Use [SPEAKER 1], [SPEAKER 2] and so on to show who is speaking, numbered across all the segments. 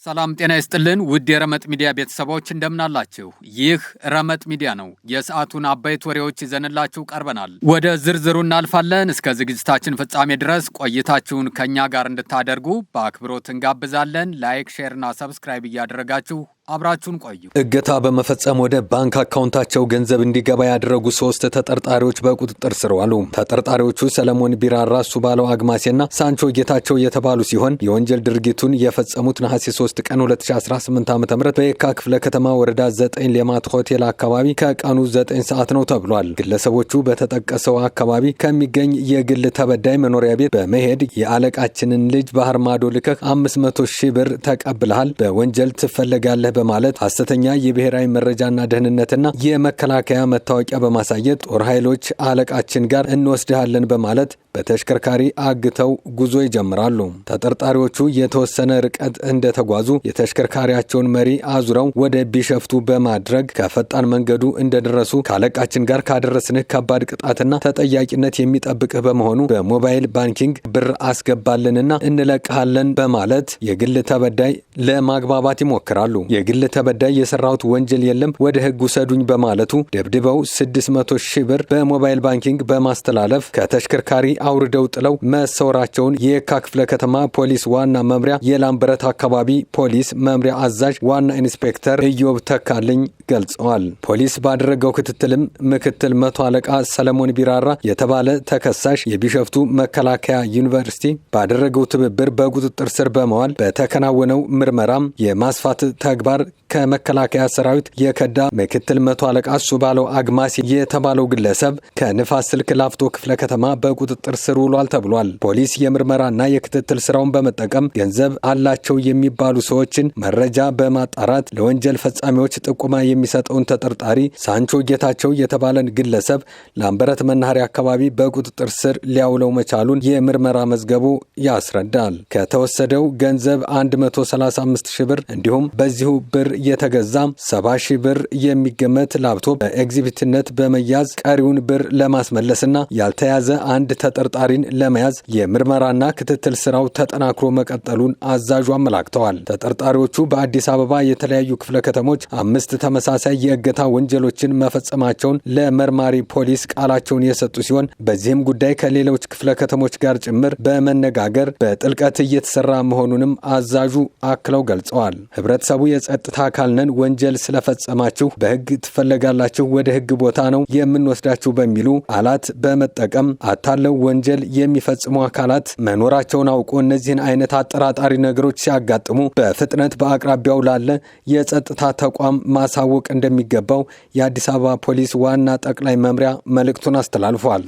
[SPEAKER 1] ሰላም ጤና ይስጥልን ውድ የረመጥ ሚዲያ ቤተሰቦች እንደምናላችሁ። ይህ ረመጥ ሚዲያ ነው። የሰዓቱን አበይት ወሬዎች ይዘንላችሁ ቀርበናል። ወደ ዝርዝሩ እናልፋለን። እስከ ዝግጅታችን ፍጻሜ ድረስ ቆይታችሁን ከኛ ጋር እንድታደርጉ በአክብሮት እንጋብዛለን። ላይክ፣ ሼርና ሰብስክራይብ እያደረጋችሁ አብራችሁን ቆዩ።
[SPEAKER 2] እገታ በመፈጸም ወደ ባንክ አካውንታቸው ገንዘብ እንዲገባ ያደረጉ 3 ተጠርጣሪዎች በቁጥጥር ስር ዋሉ። ተጠርጣሪዎቹ ሰለሞን ቢራራ፣ ሱባለው አግማሴና ሳንቾ ጌታቸው የተባሉ ሲሆን የወንጀል ድርጊቱን የፈጸሙት ነሐሴ 3 ቀን 2018 ዓ.ም በየካ ክፍለ ከተማ ወረዳ 9 ሌማት ሆቴል አካባቢ ከቀኑ 9 ሰዓት ነው ተብሏል። ግለሰቦቹ በተጠቀሰው አካባቢ ከሚገኝ የግል ተበዳይ መኖሪያ ቤት በመሄድ የአለቃችንን ልጅ ባህር ማዶ ልከህ 500,000 ብር ተቀብለሃል፣ በወንጀል ትፈለጋለህ በማለት ሐሰተኛ የብሔራዊ መረጃና ደህንነትና የመከላከያ መታወቂያ በማሳየት ጦር ኃይሎች አለቃችን ጋር እንወስድሃለን በማለት በተሽከርካሪ አግተው ጉዞ ይጀምራሉ። ተጠርጣሪዎቹ የተወሰነ ርቀት እንደተጓዙ የተሽከርካሪያቸውን መሪ አዙረው ወደ ቢሸፍቱ በማድረግ ከፈጣን መንገዱ እንደደረሱ ካለቃችን ጋር ካደረስንህ ከባድ ቅጣትና ተጠያቂነት የሚጠብቅህ በመሆኑ በሞባይል ባንኪንግ ብር አስገባልንና እንለቅሃለን በማለት የግል ተበዳይ ለማግባባት ይሞክራሉ። የግል ተበዳይ የሰራሁት ወንጀል የለም ወደ ሕግ ውሰዱኝ በማለቱ ደብድበው 600,000 ብር በሞባይል ባንኪንግ በማስተላለፍ ከተሽከርካሪ አውርደው ጥለው መሰወራቸውን የየካ ክፍለ ከተማ ፖሊስ ዋና መምሪያ የላምበረት አካባቢ ፖሊስ መምሪያ አዛዥ ዋና ኢንስፔክተር ኢዮብ ተካልኝ ገልጸዋል። ፖሊስ ባደረገው ክትትልም ምክትል 100 አለቃ ሰለሞን ቢራራ የተባለ ተከሳሽ የቢሸፍቱ መከላከያ ዩኒቨርሲቲ ባደረገው ትብብር በቁጥጥር ስር በመዋል በተከናወነው ምርመራም የማስፋት ተግባር ከመከላከያ ሰራዊት የከዳ ምክትል 100 አለቃ ሱባለው አግማሴ የተባለው ግለሰብ ከንፋስ ስልክ ላፍቶ ክፍለ ከተማ በቁጥጥር ስር ውሏል ተብሏል። ፖሊስ የምርመራና የክትትል ስራውን በመጠቀም ገንዘብ አላቸው የሚባሉ ሰዎችን መረጃ በማጣራት ለወንጀል ፈጻሚዎች ጥቆማ የሚሰጠውን ተጠርጣሪ ሳንቾ ጌታቸው የተባለን ግለሰብ ላምበረት መናኸሪያ አካባቢ በቁጥጥር ስር ሊያውለው መቻሉን የምርመራ መዝገቡ ያስረዳል። ከተወሰደው ገንዘብ 135,000 ብር እንዲሁም በዚሁ ብር የተገዛ 70,000 ብር የሚገመት ላፕቶፕ በኤግዚቢትነት በመያዝ ቀሪውን ብር ለማስመለስና ያልተያዘ አንድ ተጠርጣሪን ለመያዝ የምርመራና ክትትል ስራው ተጠናክሮ መቀጠሉን አዛዡ አመላክተዋል። ተጠርጣሪዎቹ በአዲስ አበባ የተለያዩ ክፍለ ከተሞች 5 ተመሳሳይ የእገታ ወንጀሎችን መፈጸማቸውን ለመርማሪ ፖሊስ ቃላቸውን የሰጡ ሲሆን በዚህም ጉዳይ ከሌሎች ክፍለ ከተሞች ጋር ጭምር በመነጋገር በጥልቀት እየተሰራ መሆኑንም አዛዡ አክለው ገልጸዋል። ህብረተሰቡ የጸጥታ አካል ነን፣ ወንጀል ስለፈጸማችሁ በህግ ትፈለጋላችሁ፣ ወደ ህግ ቦታ ነው የምንወስዳችሁ በሚሉ ቃላት በመጠቀም አታለው ወንጀል የሚፈጽሙ አካላት መኖራቸውን አውቆ እነዚህን አይነት አጠራጣሪ ነገሮች ሲያጋጥሙ በፍጥነት በአቅራቢያው ላለ የጸጥታ ተቋም ማሳወቅ እንደሚገባው የአዲስ አበባ ፖሊስ ዋና ጠቅላይ መምሪያ መልእክቱን አስተላልፏል።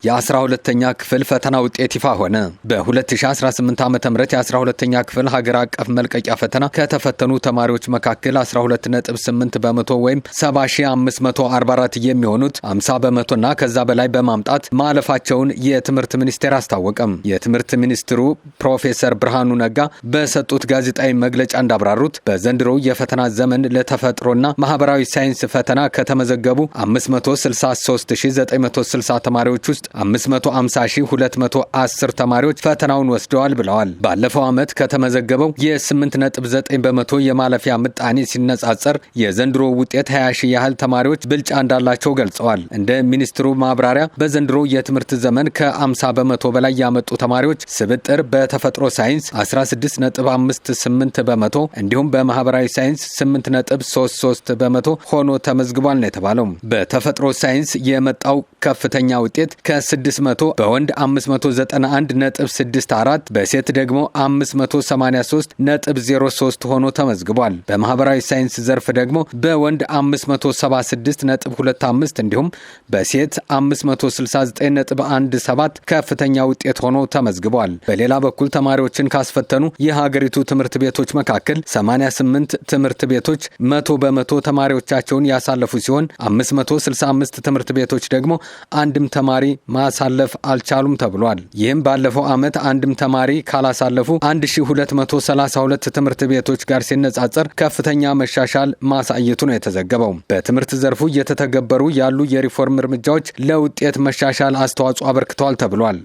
[SPEAKER 2] የ12ኛ ክፍል ፈተና ውጤት ይፋ ሆነ። በ2018 ዓ.ም የ12ኛ ክፍል ሀገር አቀፍ መልቀቂያ ፈተና ከተፈተኑ ተማሪዎች መካከል 12.8 በመቶ ወይም 70,544 የሚሆኑት 50 በመቶና ከዛ በላይ በማምጣት ማለፋቸውን የትምህርት ሚኒስቴር አስታወቀም። የትምህርት ሚኒስትሩ ፕሮፌሰር ብርሃኑ ነጋ በሰጡት ጋዜጣዊ መግለጫ እንዳብራሩት በዘንድሮው የፈተና ዘመን ለተፈጥሮና ማህበራዊ ሳይንስ ፈተና ከተመዘገቡ 563,960 ተማሪዎች ውስጥ 550,210 ተማሪዎች ፈተናውን ወስደዋል ብለዋል። ባለፈው ዓመት ከተመዘገበው የ8.9 በመቶ የማለፊያ ምጣኔ ሲነጻጸር የዘንድሮ ውጤት 20,000 ያህል ተማሪዎች ብልጫ እንዳላቸው ገልጸዋል። እንደ ሚኒስትሩ ማብራሪያ በዘንድሮ የትምህርት ዘመን ከ50 በመቶ በላይ ያመጡ ተማሪዎች ስብጥር በተፈጥሮ ሳይንስ 16.58 በመቶ እንዲሁም በማህበራዊ ሳይንስ 8.33 በመቶ ሆኖ ተመዝግቧል ነው የተባለው። በተፈጥሮ ሳይንስ የመጣው ከፍተኛ ውጤት ከ600 በወንድ 591.64 በሴት ደግሞ 583.03 ሆኖ ተመዝግቧል። በማህበራዊ ሳይንስ ዘርፍ ደግሞ በወንድ 576.25 እንዲሁም በሴት 569.17 ከፍተኛ ውጤት ሆኖ ተመዝግቧል። በሌላ በኩል ተማሪዎችን ካስፈተኑ የሀገሪቱ ትምህርት ቤቶች መካከል 88 ትምህርት ቤቶች 100 በመቶ ተማሪዎቻቸውን ያሳለፉ ሲሆን 565 ትምህርት ቤቶች ደግሞ አንድም ተማሪ ማሳለፍ አልቻሉም ተብሏል። ይህም ባለፈው ዓመት አንድም ተማሪ ካላሳለፉ 1232 ትምህርት ቤቶች ጋር ሲነጻጸር ከፍተኛ መሻሻል ማሳየቱ ነው የተዘገበው። በትምህርት ዘርፉ እየተተገበሩ ያሉ የሪፎርም እርምጃዎች ለውጤት መሻሻል አስተዋጽኦ አበርክተዋል ተብሏል።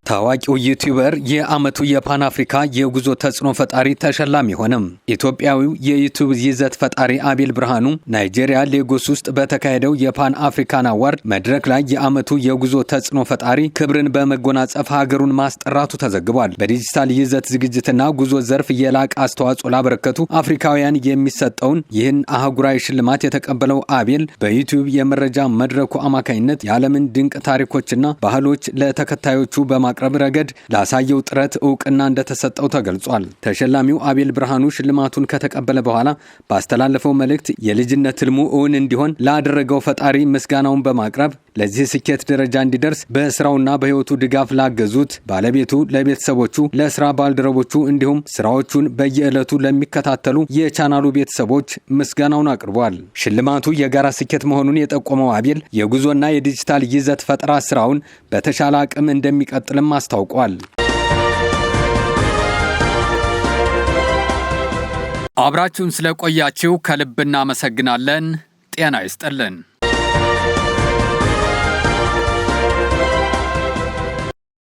[SPEAKER 2] ታዋቂው ዩቲዩበር የዓመቱ የፓን አፍሪካ የጉዞ ተጽዕኖ ፈጣሪ ተሸላሚ ሆነም። ኢትዮጵያዊው የዩቲዩብ ይዘት ፈጣሪ አቤል ብርሃኑ ናይጄሪያ ሌጎስ ውስጥ በተካሄደው የፓን አፍሪካን አዋርድ መድረክ ላይ የዓመቱ የጉዞ ተጽዕኖ ፈጣሪ ክብርን በመጎናጸፍ ሀገሩን ማስጠራቱ ተዘግቧል። በዲጂታል ይዘት ዝግጅትና ጉዞ ዘርፍ የላቀ አስተዋጽኦ ላበረከቱ አፍሪካውያን የሚሰጠውን ይህን አህጉራዊ ሽልማት የተቀበለው አቤል በዩቲዩብ የመረጃ መድረኩ አማካኝነት የዓለምን ድንቅ ታሪኮችና ባህሎች ለተከታዮቹ በማቅረብ ረገድ ላሳየው ጥረት እውቅና እንደተሰጠው ተገልጿል። ተሸላሚው አቤል ብርሃኑ ሽልማቱን ከተቀበለ በኋላ ባስተላለፈው መልእክት የልጅነት ህልሙ እውን እንዲሆን ላደረገው ፈጣሪ ምስጋናውን በማቅረብ ለዚህ ስኬት ደረጃ እንዲደርስ በስራውና በህይወቱ ድጋፍ ላገዙት ባለቤቱ፣ ለቤተሰቦቹ፣ ለስራ ባልደረቦቹ እንዲሁም ስራዎቹን በየዕለቱ ለሚከታተሉ የቻናሉ ቤተሰቦች ምስጋናውን አቅርቧል። ሽልማቱ የጋራ ስኬት መሆኑን የጠቆመው አቤል የጉዞና የዲጂታል ይዘት ፈጠራ ስራውን በተሻለ አቅም እንደሚቀጥልም አስታውቋል።
[SPEAKER 1] አብራችሁን ስለቆያችሁ ከልብ እናመሰግናለን። ጤና ይስጥልን።